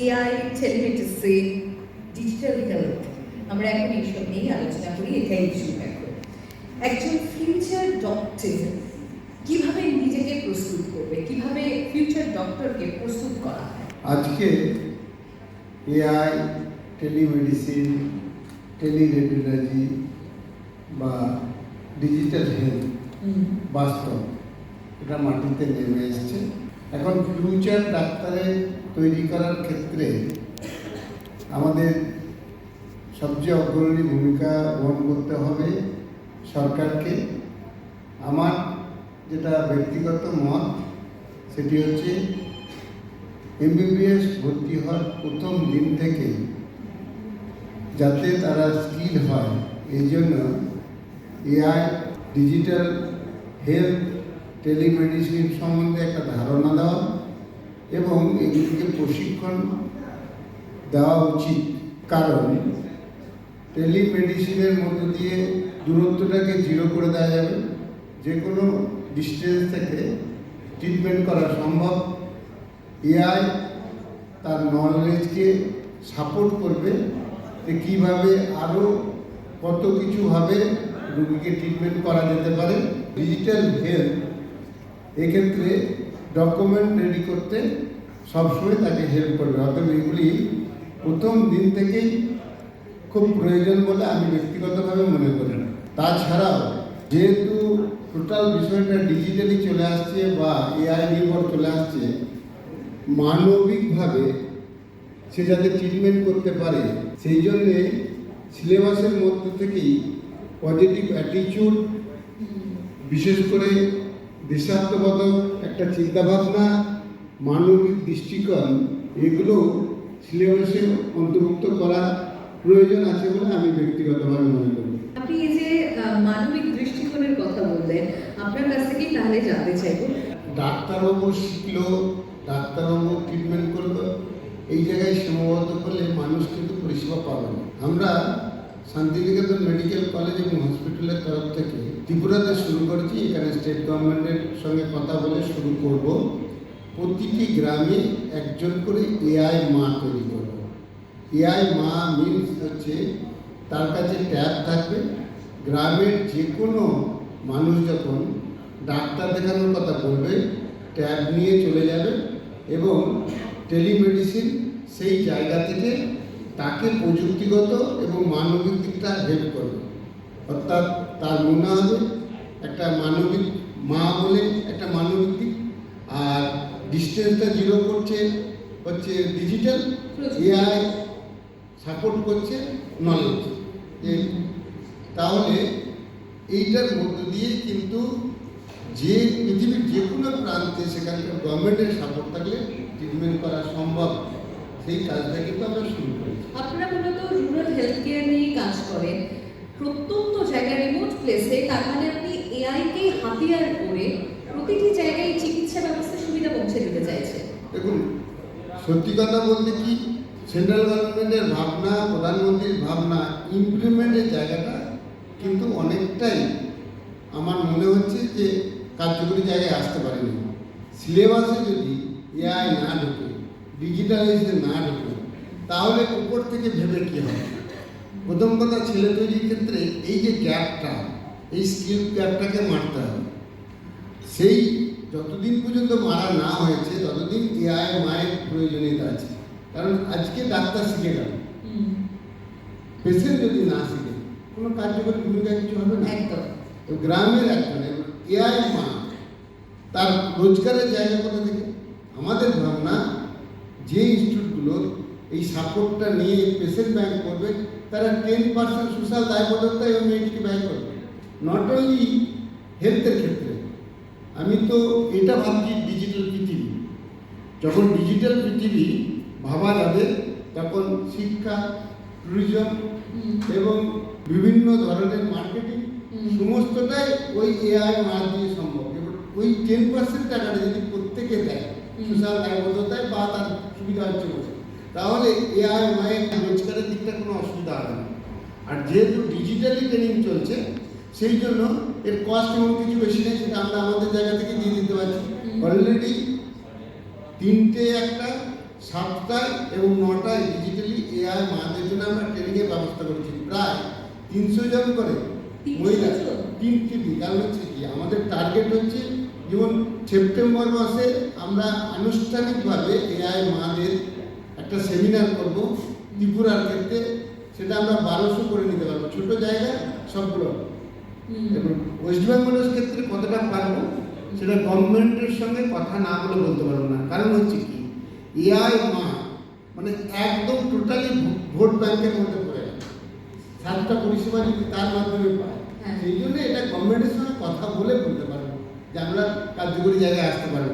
AI, telemedicine, digital health, আমরা এখন এইসব নিয়েই আলোচনা করি। এটাই ইস্যু এখন। একজন ফিউচার ডক্টর কিভাবে নিজেকে প্রস্তুত করবে, কিভাবে ফিউচার ডক্টরকে প্রস্তুত করা হয়? আজকে এআই, টেলিমেডিসিন, টেলিরেডিওলজি বা ডিজিটাল হেলথ বাস্তব এটা মাটিতে নেমে এসছে। এখন ফিউচার ডাক্তারের তৈরি করার ক্ষেত্রে আমাদের সবচেয়ে অগ্রণী ভূমিকা গ্রহণ করতে হবে সরকারকে। আমার যেটা ব্যক্তিগত মত সেটি হচ্ছে এমবিবিএস ভর্তি হওয়ার প্রথম দিন থেকে যাতে তারা স্কিল হয়, এই জন্য এআই, ডিজিটাল হেলথ, টেলিমেডিসিন সম্বন্ধে একটা ধারণা দেওয়া এবং এগুলিকে প্রশিক্ষণ দেওয়া উচিত। কারণ টেলিমেডিসিনের মধ্য দিয়ে দূরত্বটাকে জিরো করে দেওয়া যাবে, যে কোনো ডিস্টেন্স থেকে ট্রিটমেন্ট করা সম্ভব। এআই তার নলেজকে সাপোর্ট করবে যে কীভাবে আরও কত কিছুভাবে রোগীকে ট্রিটমেন্ট করা যেতে পারে। ডিজিটাল হেলথ এক্ষেত্রে ডকুমেন্ট রেডি করতে সবসময় তাকে হেল্প করবে। অর্থাৎ এগুলি প্রথম দিন থেকেই খুব প্রয়োজন বলে আমি ব্যক্তিগতভাবে মনে করি। তাছাড়াও যেহেতু টোটাল বিষয়টা ডিজিটালি চলে আসছে বা এআই নির্ভর চলে আসছে, মানবিকভাবে সে যাতে ট্রিটমেন্ট করতে পারে সেই জন্যে সিলেবাসের মধ্যে থেকেই পজিটিভ অ্যাটিটিউড, বিশেষ করে দেশাত্মবোধক একটা চিন্তাভাবনা, মানবিক দৃষ্টিকোণ, এগুলো সিলেবাসে অন্তর্ভুক্ত করা প্রয়োজন আছে বলে আমি ব্যক্তিগতভাবে মনে করি। আপনি এই যে মানবিক দৃষ্টিকোণের কথা বললেন, আপনার কাছ থেকেই তাহলে জানতে চাইবো, ডাক্তারবাবু শিখলো, ডাক্তারবাবু ট্রিটমেন্ট করলো, এই জায়গায় সীমাবদ্ধ করলে মানুষ কিন্তু পরিষেবা পাবে না। আমরা শান্তিনিকেতন মেডিকেল কলেজ এবং হসপিটালের তরফ থেকে ত্রিপুরাতে শুরু করেছি। এখানে স্টেট গভর্নমেন্টের সঙ্গে কথা বলে শুরু করব। প্রতিটি গ্রামে একজন করে এআই মা তৈরি করব। এআই মা মিনস হচ্ছে তার কাছে ট্যাব থাকবে। গ্রামের যে কোনো মানুষ যখন ডাক্তার দেখানোর কথা বলবে, ট্যাব নিয়ে চলে যাবে এবং টেলিমেডিসিন সেই জায়গা থেকে তাকে প্রযুক্তিগত এবং মানবিক দিকটা হেল্প করবে। অর্থাৎ তার মনে হবে একটা মানবিক মা বলে একটা মানবিক দিক, আর ডিস্টেন্সটা জিরো করছে হচ্ছে ডিজিটাল, এআই সাপোর্ট করছে নলেজ। তাহলে এইটার মধ্য দিয়ে কিন্তু যে পৃথিবীর যে কোনো প্রান্তে সেখানকার গভর্নমেন্টের সাপোর্ট থাকলে ট্রিটমেন্ট করা সম্ভব। সেই কাজটা কিন্তু আমরা শুরু করি। আপনারা মূলত রুরাল হেলথ কেয়ার নিয়ে কাজ করেন। প্রত্যন্ত জায়গায়, রিমোট প্লেসে, তাহলে আপনি এআইকে হাতিয়ার করে প্রতিটি জায়গায় চিকিৎসা ব্যবস্থা সুবিধা পৌঁছে দিতে চাইছেন। দেখুন, সত্যি কথা বলতে কি, সেন্ট্রাল গভর্নমেন্টের ভাবনা, প্রধানমন্ত্রীর ভাবনা, ইমপ্লিমেন্টের জায়গাটা কিন্তু অনেকটাই আমার মনে হচ্ছে যে কার্যকরী জায়গায় আসতে পারেনি। সিলেবাসে যদি এআই না ঢোকে, ডিজিটালাইজেশন না ঢোকে, তাহলে উপর থেকে ভেবে কী হবে? প্রথম কথা, ছেলে তৈরির ক্ষেত্রে এই যে গ্যাপটা, এই স্কিল গ্যাপটাকে মারতে হবে। সেই যতদিন পর্যন্ত মারা না হয়েছে ততদিন এআই মায়ের প্রয়োজনীয়তা আছে। কারণ আজকে ডাক্তার শিখে গেল, পেশেন্ট যদি না শিখে কোনো কার্যকরী ভূমিকা কিছু হবে না। একদম। তো গ্রামের একজন এআই মা, তার রোজগারের জায়গা কোথা থেকে? আমাদের ভাবনা যে ইনস্টিটিউটগুলো এই সাপোর্টটা নিয়ে পেশেন্ট ব্যাংক করবে, তারা 10% সোশ্যাল দায়বদ্ধতা এবং মেয়েটিকে ব্যয় করবে। নট অনলি হেলথের ক্ষেত্রে, আমি তো এটা ভাবছি ডিজিটাল পৃথিবী। যখন ডিজিটাল পৃথিবী ভাবা যাবে তখন শিক্ষা, ট্যুরিজম এবং বিভিন্ন ধরনের মার্কেটিং সমস্তটাই ওই এআই মার দিয়ে সম্ভব। এবার ওই 10% টাকাটা যদি প্রত্যেকে দেয় সোশ্যাল দায়বদ্ধতায় বা তার সুবিধা হচ্ছে বসে, তাহলে এআই মায়ের রোজগারের দিকটা কোনো অসুবিধা হবে না। আর যেহেতু ডিজিটালি ট্রেনিং চলছে, সেই জন্য এর কস্ট এমন কিছু বেশি নেই, সেটা আমরা আমাদের জায়গা থেকে দিয়ে দিতে পারছি। অলরেডি 3টে একটা 7টায় এবং 9টায় ডিজিটালি এআই মাদের জন্য আমরা ট্রেনিংয়ের ব্যবস্থা করেছি। প্রায় 300 জন করে 300 মহিলা, জন? 3 কারণ হচ্ছে কি আমাদের টার্গেট হচ্ছে যেমন সেপ্টেম্বর মাসে আমরা আনুষ্ঠানিকভাবে এআই মাদের একটা সেমিনার করব ত্রিপুরার ক্ষেত্রে, সেটা আমরা 1200 করে নিতে পারবো, ছোট জায়গা সবগুলো। এবং ওয়েস্ট বেঙ্গলের ক্ষেত্রে কতটা পারবো সেটা গভর্নমেন্টের সঙ্গে কথা না বলে বলতে পারবো না। কারণ হচ্ছে কি এআই মা মানে একদম টোটালি ভোট ব্যাংকের মধ্যে পড়ে গেল, 7টা পরিষেবা যদি তার মাধ্যমে পায়, হ্যাঁ। সেই জন্য এটা গভর্নমেন্টের সঙ্গে কথা বলে বলতে পারবো যে আমরা কার্যকরী জায়গায় আসতে পারবো।